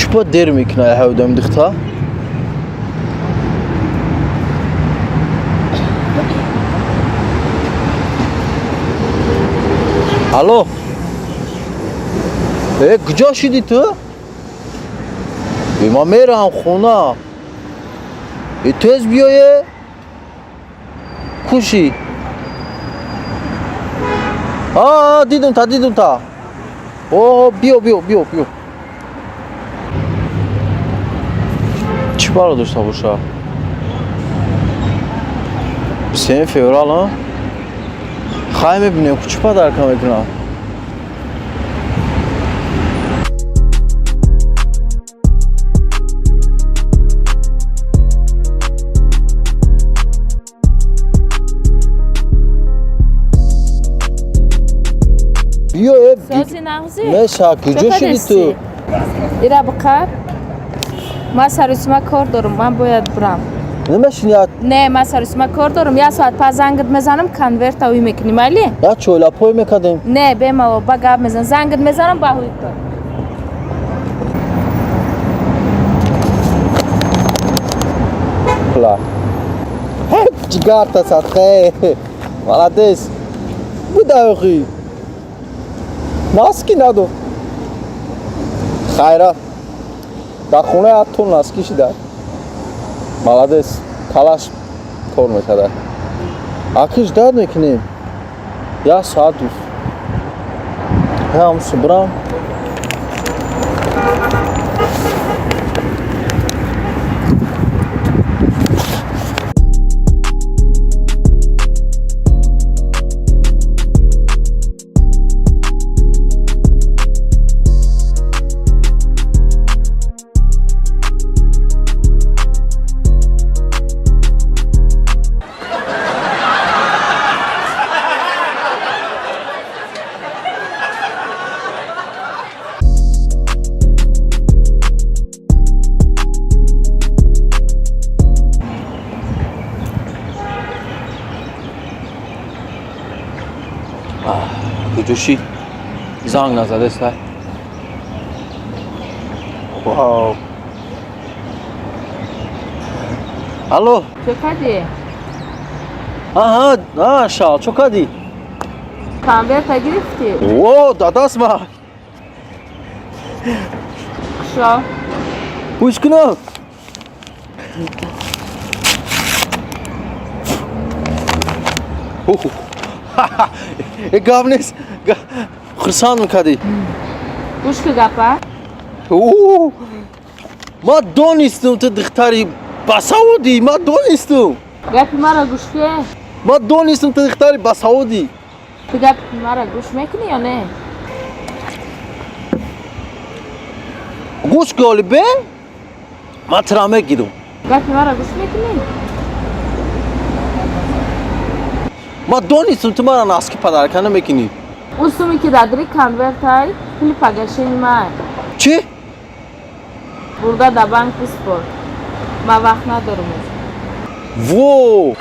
چپا دیر میکنه هودم دختا الو کجا شدی تو؟ ما میرم خونه تیز بیایه کوشی دیدم تا بیا چی بارا داشته باشه؟ 3 فевраль ها؟ خواهی میبینیم که چی پا درکم میکنم بیا سازی نغزی؟ میشه کجا شدی تو؟ ایرا بقر ما سرویسما کار دارم من باید برم نمیشینی نه من سرویسما کار دارم یه ساعت پس زنگت میزنم کنورت اوی میکنی مالی؟ یا چولا پای میکردیم نه به ما با گاب میزن زنگت میزنم با هوی کن لا جگر تا صدقه молодец بوده اخی ناسکی ندو خیره در خونه اتون ناسکی شده молодец کلاش کار میکرده اکیش داد میکنیم یا ساعت دوست هم صبرم کجوشی زنگ نزده سر واو الو چه کردی؟ شال چو کردی؟ کنورت گرفتی؟ او داداست ما شو پوش کنم گاب نیست خرسان میکردی گوش که گپه؟ ما دونستم تو دختری بسعودی ما دونستم گپی مرا گوش که؟ ما دونستم تو دختری بسعودی تو گپی مرا گوش میکنی یا نه؟ گوش گالی به ما ترامه گیرم گپی مرا گوش میکنی؟ ما دونستم تو مرا ناسکی پدرکنه میکنی اوسومی که دادری کنورت های کلیپ اگرشی نیمه چی؟ برده دا بانک بسپر ما وقت ندارم وو